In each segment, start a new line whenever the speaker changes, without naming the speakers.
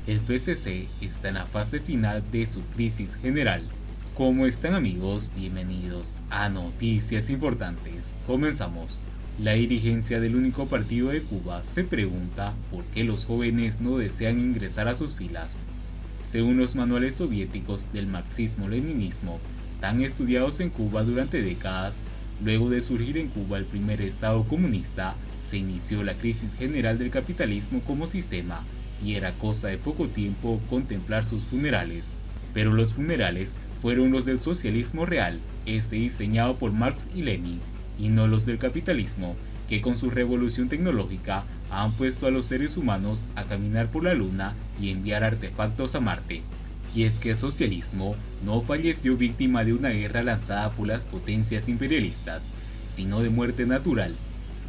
El PCC está en la fase final de su crisis general. ¿Cómo están, amigos? Bienvenidos a Noticias Importantes. Comenzamos. La dirigencia del único partido de Cuba se pregunta por qué los jóvenes no desean ingresar a sus filas. Según los manuales soviéticos del marxismo-leninismo, tan estudiados en Cuba durante décadas, luego de surgir en Cuba el primer estado comunista, se inició la crisis general del capitalismo como sistema, y era cosa de poco tiempo contemplar sus funerales. Pero los funerales fueron los del socialismo real, ese diseñado por Marx y Lenin, y no los del capitalismo, que con su revolución tecnológica han puesto a los seres humanos a caminar por la luna y enviar artefactos a Marte. Y es que el socialismo no falleció víctima de una guerra lanzada por las potencias imperialistas, sino de muerte natural,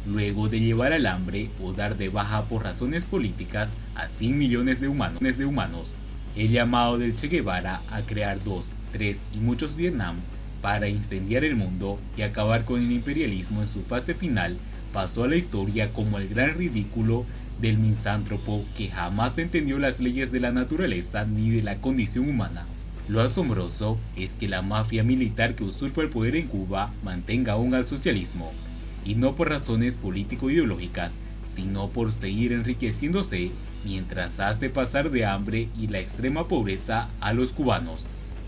luego de llevar al hambre o dar de baja por razones políticas a 100 millones de humanos. El llamado del Che Guevara a crear 2, 3 y muchos Vietnam para incendiar el mundo y acabar con el imperialismo en su fase final pasó a la historia como el gran ridículo del misántropo que jamás entendió las leyes de la naturaleza ni de la condición humana. Lo asombroso es que la mafia militar que usurpa el poder en Cuba mantenga aún al socialismo, y no por razones político-ideológicas, sino por seguir enriqueciéndose mientras hace pasar de hambre y la extrema pobreza a los cubanos.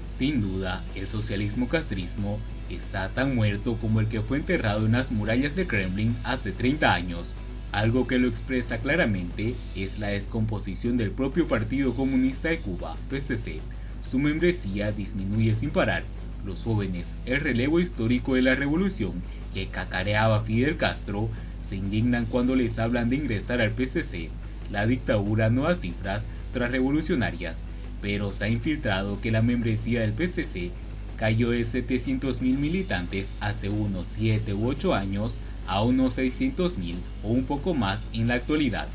Sin duda, el socialismo-castrismo está tan muerto como el que fue enterrado en las murallas del Kremlin hace 30 años. Algo que lo expresa claramente es la descomposición del propio Partido Comunista de Cuba, PCC. Su membresía disminuye sin parar. Los jóvenes, el relevo histórico de la revolución que cacareaba Fidel Castro, se indignan cuando les hablan de ingresar al PCC. La dictadura no da cifras transrevolucionarias, pero se ha infiltrado que la membresía del PCC cayó de 700.000 militantes hace unos 7 u 8 años a unos 600.000 o un poco más en la actualidad,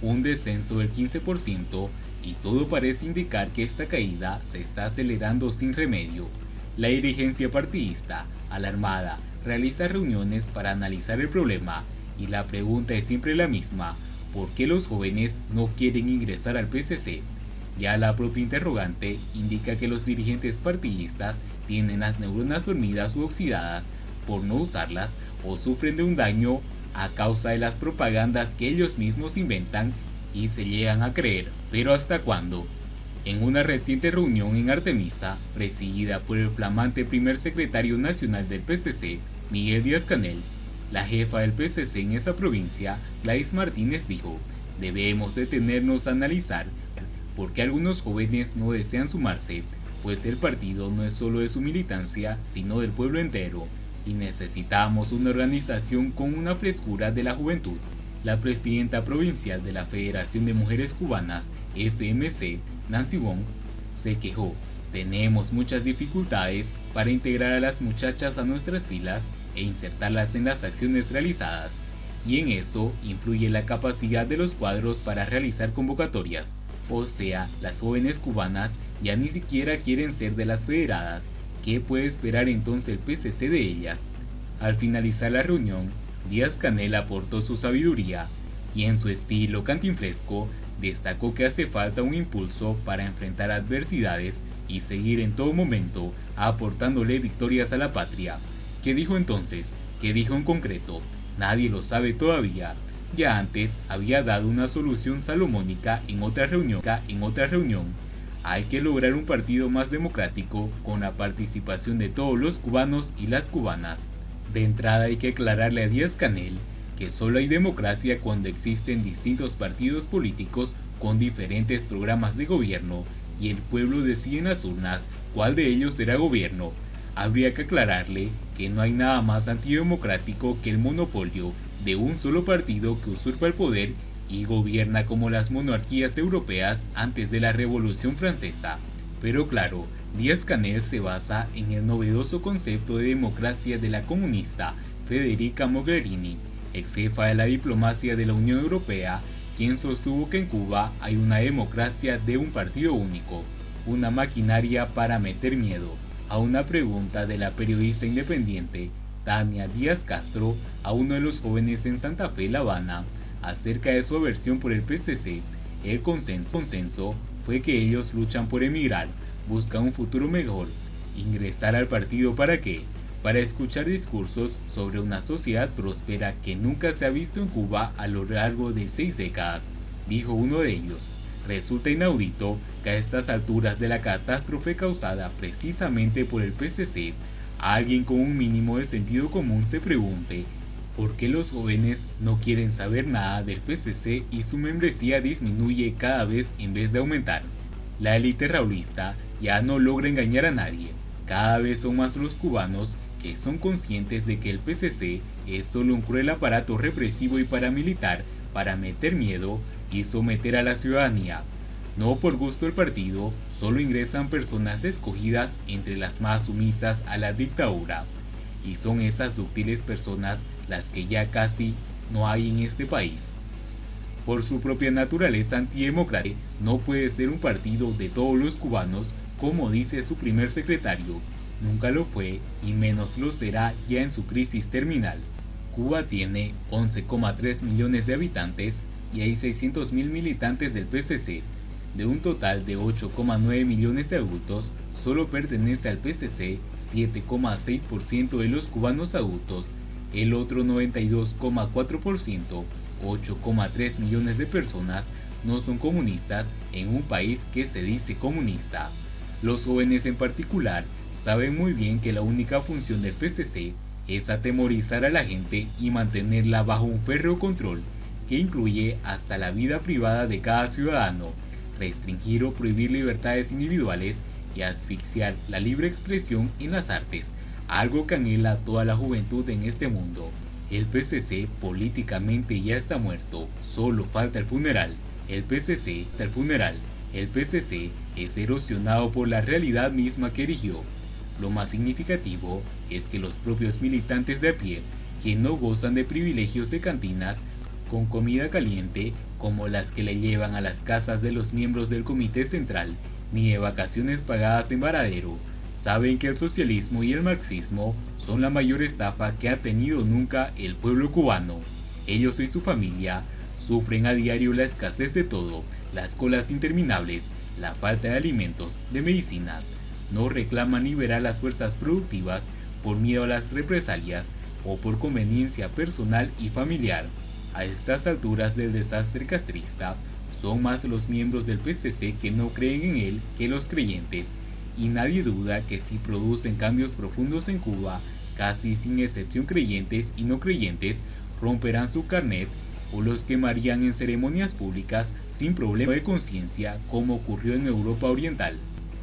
un descenso del 15%, y todo parece indicar que esta caída se está acelerando sin remedio. La dirigencia partidista, alarmada, realiza reuniones para analizar el problema, y la pregunta es siempre la misma: ¿por qué los jóvenes no quieren ingresar al PCC? Ya la propia interrogante indica que los dirigentes partidistas tienen las neuronas dormidas u oxidadas por no usarlas, o sufren de un daño a causa de las propagandas que ellos mismos inventan y se llegan a creer. ¿Pero hasta cuándo? En una reciente reunión en Artemisa, presidida por el flamante primer secretario nacional del PCC, Miguel Díaz-Canel, la jefa del PCC en esa provincia, Gladys Martínez, dijo: debemos detenernos a analizar por qué algunos jóvenes no desean sumarse, pues el partido no es solo de su militancia, sino del pueblo entero, y necesitamos una organización con una frescura de la juventud. La presidenta provincial de la Federación de Mujeres Cubanas, FMC, Nancy Wong, se quejó: tenemos muchas dificultades para integrar a las muchachas a nuestras filas e insertarlas en las acciones realizadas, y en eso influye la capacidad de los cuadros para realizar convocatorias. O sea, las jóvenes cubanas ya ni siquiera quieren ser de las federadas. ¿Qué puede esperar entonces el PCC de ellas? Al finalizar la reunión, Díaz-Canel aportó su sabiduría y, en su estilo cantinflesco, destacó que hace falta un impulso para enfrentar adversidades y seguir en todo momento aportándole victorias a la patria. ¿Qué dijo entonces? ¿Qué dijo en concreto? Nadie lo sabe todavía. Ya antes había dado una solución salomónica en otra reunión. Hay que lograr un partido más democrático con la participación de todos los cubanos y las cubanas. De entrada hay que aclararle a Díaz-Canel que solo hay democracia cuando existen distintos partidos políticos con diferentes programas de gobierno y el pueblo decide en las urnas cuál de ellos será gobierno. Habría que aclararle que no hay nada más antidemocrático que el monopolio de un solo partido que usurpa el poder y gobierna como las monarquías europeas antes de la Revolución Francesa. Pero claro, Díaz-Canel se basa en el novedoso concepto de democracia de la comunista Federica Mogherini, ex jefa de la diplomacia de la Unión Europea, quien sostuvo que en Cuba hay una democracia de un partido único, una maquinaria para meter miedo. A una pregunta de la periodista independiente Tania Díaz Castro a uno de los jóvenes en Santa Fe, La Habana, acerca de su aversión por el PCC, El consenso fue que ellos luchan por emigrar, buscan un futuro mejor. ¿Ingresar al partido para qué? Para escuchar discursos sobre una sociedad próspera que nunca se ha visto en Cuba a lo largo de 6 décadas, dijo uno de ellos. Resulta inaudito que a estas alturas de la catástrofe causada precisamente por el PCC, alguien con un mínimo de sentido común se pregunte ¿por qué los jóvenes no quieren saber nada del PCC y su membresía disminuye cada vez en vez de aumentar? La élite raulista ya no logra engañar a nadie. Cada vez son más los cubanos que son conscientes de que el PCC es solo un cruel aparato represivo y paramilitar para meter miedo y someter a la ciudadanía. No por gusto del partido, solo ingresan personas escogidas entre las más sumisas a la dictadura. Y son esas dúctiles personas las que ya casi no hay en este país. Por su propia naturaleza antidemocrática, no puede ser un partido de todos los cubanos, como dice su primer secretario. Nunca lo fue y menos lo será ya en su crisis terminal. Cuba tiene 11,3 millones de habitantes y hay 600.000 militantes del PCC. De un total de 8,9 millones de adultos, solo pertenece al PCC 7,6% de los cubanos adultos. El otro 92,4%, 8,3 millones de personas, no son comunistas en un país que se dice comunista. Los jóvenes en particular saben muy bien que la única función del PCC es atemorizar a la gente y mantenerla bajo un férreo control que incluye hasta la vida privada de cada ciudadano, restringir o prohibir libertades individuales y asfixiar la libre expresión en las artes, algo que anhela toda la juventud en este mundo. El PCC políticamente ya está muerto, solo falta el funeral. El PCC es erosionado por la realidad misma que erigió. Lo más significativo es que los propios militantes de a pie, que no gozan de privilegios de cantinas con comida caliente como las que le llevan a las casas de los miembros del Comité Central, ni de vacaciones pagadas en Varadero, saben que el socialismo y el marxismo son la mayor estafa que ha tenido nunca el pueblo cubano. Ellos y su familia sufren a diario la escasez de todo, las colas interminables, la falta de alimentos, de medicinas. No reclaman liberar las fuerzas productivas por miedo a las represalias o por conveniencia personal y familiar. A estas alturas del desastre castrista, son más los miembros del PCC que no creen en él que los creyentes, y nadie duda que si producen cambios profundos en Cuba, casi sin excepción creyentes y no creyentes, romperán su carnet o los quemarían en ceremonias públicas sin problema de conciencia como ocurrió en Europa Oriental.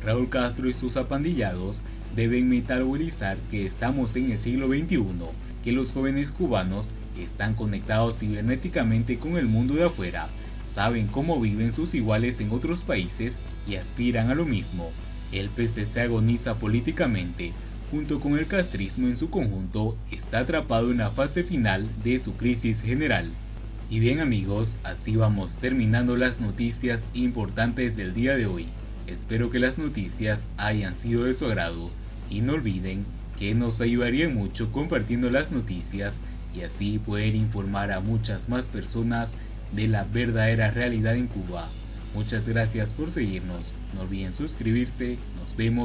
Raúl Castro y sus apandillados deben metabolizar que estamos en el siglo XXI, que los jóvenes cubanos están conectados cibernéticamente con el mundo de afuera, saben cómo viven sus iguales en otros países y aspiran a lo mismo. El PCC agoniza políticamente, junto con el castrismo en su conjunto, está atrapado en la fase final de su crisis general. Y bien amigos, así vamos terminando las noticias importantes del día de hoy. Espero que las noticias hayan sido de su agrado y no olviden que nos ayudarían mucho compartiendo las noticias y así poder informar a muchas más personas de la verdadera realidad en Cuba. Muchas gracias por seguirnos, no olviden suscribirse, nos vemos.